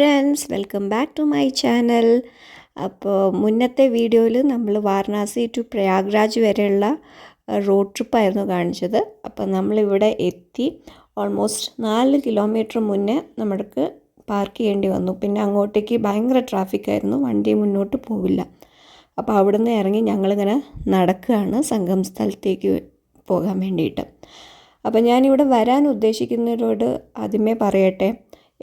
Friends, welcome back to my channel. അപ്പോൾ മുന്നത്തെ വീഡിയോയിൽ നമ്മൾ വാരണാസി ടു പ്രയാഗ്രാജ് വരെയുള്ള റോഡ് ട്രിപ്പായിരുന്നു കാണിച്ചത്. അപ്പോൾ നമ്മളിവിടെ എത്തി. ഓൾമോസ്റ്റ് 4 കിലോമീറ്റർ മുന്നേ നമ്മൾക്ക് പാർക്ക് ചെയ്യേണ്ടി വന്നു. പിന്നെ അങ്ങോട്ടേക്ക് ഭയങ്കര ട്രാഫിക്കായിരുന്നു, വണ്ടി മുന്നോട്ട് പോവില്ല. അപ്പോൾ അവിടുന്ന് ഇറങ്ങി ഞങ്ങളിങ്ങനെ നടക്കുകയാണ് സംഗം സ്ഥലത്തേക്ക് പോകാൻ വേണ്ടിയിട്ട്. അപ്പോൾ ഞാനിവിടെ വരാൻ ഉദ്ദേശിക്കുന്നവരോട് ആദ്യമേ പറയട്ടെ,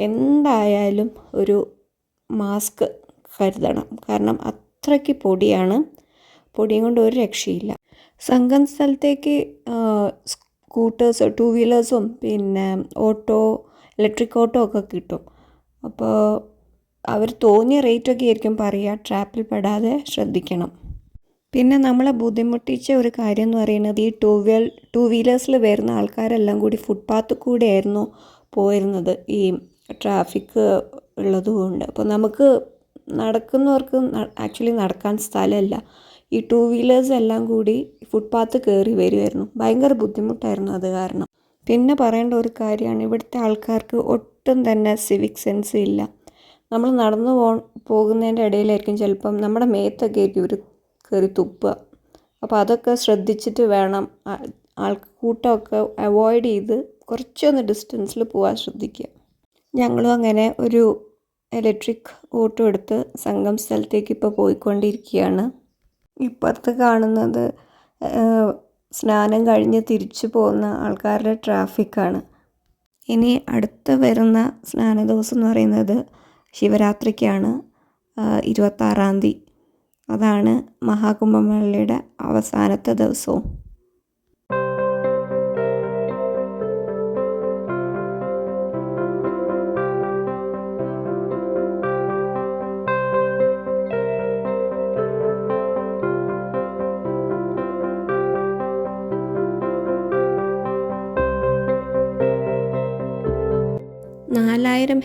എന്തായാലും ഒരു മാസ്ക് കരുതണം. കാരണം അത്രയ്ക്ക് പൊടിയാണ്. പൊടിയും കൊണ്ട് ഒരു രക്ഷയില്ല. സംഗം സ്ഥലത്തേക്ക് സ്കൂട്ടേഴ്സ്, 2 വീലേഴ്സും പിന്നെ ഓട്ടോ, ഇലക്ട്രിക് ഓട്ടോ ഒക്കെ കിട്ടും. അപ്പോൾ അവർ തോന്നിയ റേറ്റൊക്കെ ആയിരിക്കും പറയുക. ട്രാപ്പിൽ പെടാതെ ശ്രദ്ധിക്കണം. പിന്നെ നമ്മളെ ബുദ്ധിമുട്ടിച്ച ഒരു കാര്യം എന്ന് പറയുന്നത്, ഈ 2 വീലേഴ്സിൽ വരുന്ന ആൾക്കാരെല്ലാം കൂടി ഫുട്പാത്ത് കൂടെയായിരുന്നു പോയിരുന്നത്, ഈ ട്രാഫിക് ഉള്ളതുകൊണ്ട്. അപ്പോൾ നമുക്ക് നടക്കുന്നവർക്ക് ആക്ച്വലി നടക്കാൻ സ്ഥലമല്ല. ഈ 2 വീലേഴ്സ് എല്ലാം കൂടി ഫുട്പാത്ത് കയറി വരുമായിരുന്നു. ഭയങ്കര ബുദ്ധിമുട്ടായിരുന്നു അത് കാരണം. പിന്നെ പറയേണ്ട ഒരു കാര്യമാണ്, ഇവിടുത്തെ ആൾക്കാർക്ക് ഒട്ടും തന്നെ സിവിക് സെൻസ് ഇല്ല. നമ്മൾ നടന്നു പോകുന്നതിൻ്റെ ഇടയിലായിരിക്കും ചിലപ്പം നമ്മുടെ മേത്തൊക്കെ ആയിരിക്കും ഒരു കയറി തുപ്പുക. അപ്പോൾ അതൊക്കെ ശ്രദ്ധിച്ചിട്ട് വേണം, ആൾക്കൂട്ടമൊക്കെ അവോയ്ഡ് ചെയ്ത് കുറച്ചൊന്ന് ഡിസ്റ്റൻസിൽ പോകാൻ ശ്രദ്ധിക്കുക. ഞങ്ങളും അങ്ങനെ ഒരു ഇലക്ട്രിക് ഓട്ടോ എടുത്ത് സംഗം സ്ഥലത്തേക്ക് ഇപ്പോൾ പോയിക്കൊണ്ടിരിക്കുകയാണ്. ഇപ്പുറത്ത് കാണുന്നത് സ്നാനം കഴിഞ്ഞ് തിരിച്ചു പോകുന്ന ആൾക്കാരുടെ ട്രാഫിക്കാണ്. ഇനി അടുത്ത് വരുന്ന സ്നാന ദിവസം എന്ന് പറയുന്നത് ശിവരാത്രിക്കാണ്, 26-ാം തീയതി. അതാണ് മഹാകുംഭമേളയുടെ അവസാനത്തെ ദിവസവും.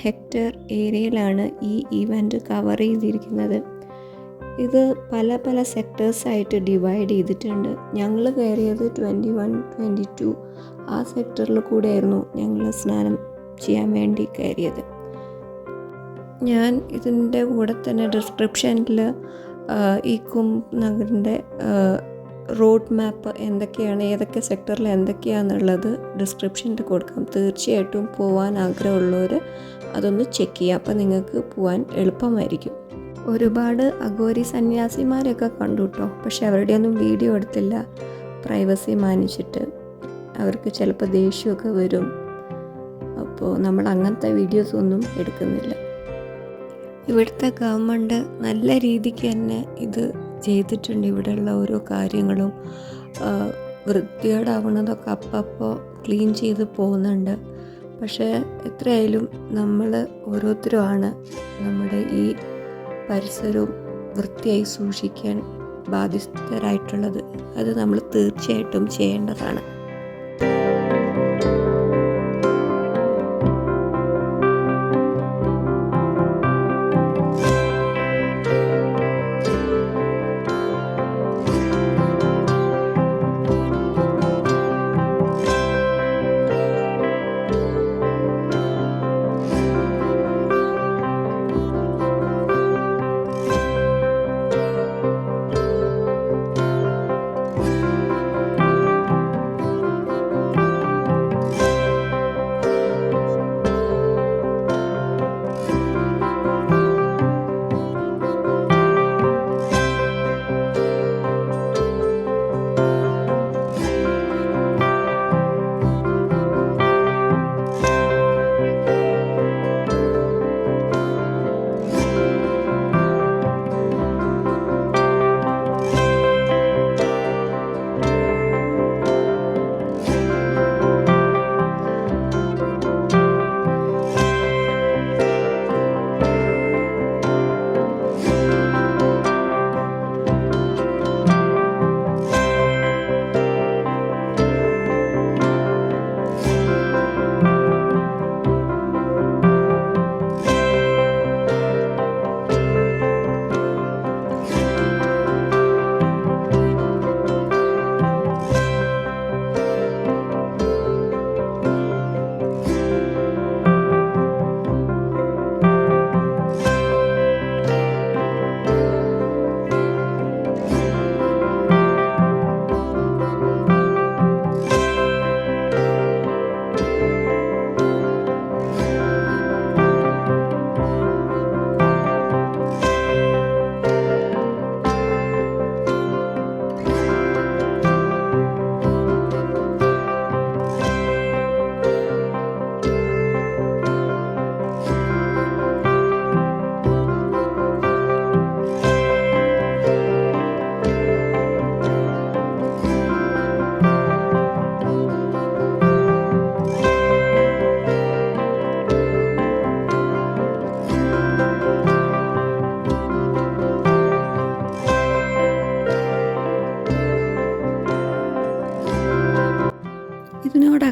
ഹെക്ടർ ഏരിയയിലാണ് ഈ ഇവൻറ്റ് കവർ ചെയ്തിരിക്കുന്നത്. ഇത് പല സെക്ടേഴ്സായിട്ട് ഡിവൈഡ് ചെയ്തിട്ടുണ്ട്. ഞങ്ങൾ കയറിയത് 21, 22 ആ സെക്ടറിൽ കൂടെയായിരുന്നു ഞങ്ങൾ സ്നാനം ചെയ്യാൻ വേണ്ടി കയറിയത്. ഞാൻ ഇതിൻ്റെ കൂടെ തന്നെ ഡിസ്ക്രിപ്ഷനിൽ ഈ കുംഭ് നഗറിൻ്റെ റോഡ് മാപ്പ് എന്തൊക്കെയാണ്, ഏതൊക്കെ സെക്ടറിൽ എന്തൊക്കെയാണെന്നുള്ളത് ഡിസ്ക്രിപ്ഷനിൽ കൊടുക്കാം. തീർച്ചയായിട്ടും പോകാൻ ആഗ്രഹമുള്ളവർ അതൊന്ന് ചെക്ക് ചെയ്യുക. അപ്പോൾ നിങ്ങൾക്ക് പോകാൻ എളുപ്പമായിരിക്കും. ഒരുപാട് അഘോരി സന്യാസിമാരൊക്കെ കണ്ടു കേട്ടോ. പക്ഷെ അവരുടെയൊന്നും വീഡിയോ എടുത്തില്ല, പ്രൈവസി മാനിച്ചിട്ട്. അവർക്ക് ചിലപ്പോൾ ദേഷ്യമൊക്കെ വരും. അപ്പോൾ നമ്മൾ അങ്ങനത്തെ വീഡിയോസൊന്നും എടുക്കുന്നില്ല. ഇവിടുത്തെ ഗവൺമെൻറ് നല്ല രീതിക്ക് തന്നെ ഇത് ചെയ്തിട്ടുണ്ട്. ഇവിടെയുള്ള ഓരോ കാര്യങ്ങളും വൃത്തികേടാവുന്നതൊക്കെ അപ്പോൾ ക്ലീൻ ചെയ്ത് പോകുന്നുണ്ട്. പക്ഷേ എത്രയായാലും നമ്മൾ ഓരോരുത്തരുമാണ് നമ്മുടെ ഈ പരിസരവും വൃത്തിയായി സൂക്ഷിക്കാൻ ബാധ്യസ്ഥരായിട്ടുള്ളത്. അത് നമ്മൾ തീർച്ചയായിട്ടും ചെയ്യേണ്ടതാണ്.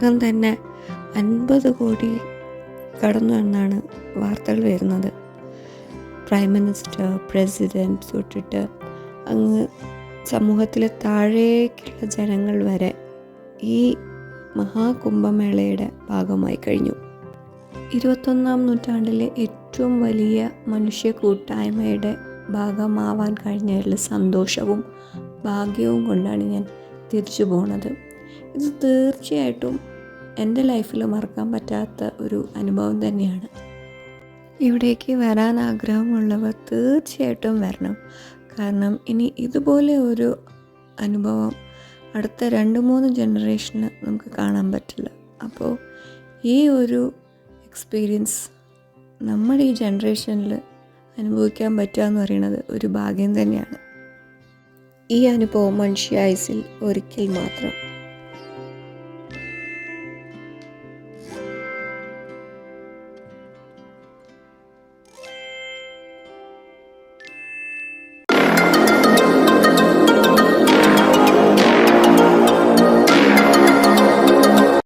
ഇതിനകം തന്നെ 50 കോടി കടന്നു എന്നാണ് വാർത്തകൾ വരുന്നത്. പ്രൈം മിനിസ്റ്റർ, പ്രസിഡൻറ്റ് തൊട്ടിട്ട് അങ്ങ് സമൂഹത്തിലെ താഴേക്കുള്ള ജനങ്ങൾ വരെ ഈ മഹാകുംഭമേളയുടെ ഭാഗമായി കഴിഞ്ഞു. 21-ാം നൂറ്റാണ്ടിലെ ഏറ്റവും വലിയ മനുഷ്യ കൂട്ടായ്മയുടെ ഭാഗമാവാൻ കഴിഞ്ഞതിൽ സന്തോഷവും ഭാഗ്യവും കൊണ്ടാണ് ഞാൻ തിരിച്ചു പോകുന്നത്. ഇത് തീർച്ചയായിട്ടും എൻ്റെ ലൈഫിൽ മറക്കാൻ പറ്റാത്ത ഒരു അനുഭവം തന്നെയാണ്. ഇവിടേക്ക് വരാൻ ആഗ്രഹമുള്ളവർ തീർച്ചയായിട്ടും വരണം. കാരണം ഇനി ഇതുപോലെ ഒരു അനുഭവം അടുത്ത 2-3 ജനറേഷന് നമുക്ക് കാണാൻ പറ്റില്ല. അപ്പോൾ ഈ ഒരു എക്സ്പീരിയൻസ് നമ്മുടെ ഈ ജനറേഷനിൽ അനുഭവിക്കാൻ പറ്റുക എന്ന് പറയുന്നത് ഒരു ഭാഗ്യം തന്നെയാണ്. ഈ അനുഭവം മനുഷ്യായുസ്സിൽ ഒരിക്കൽ മാത്രം.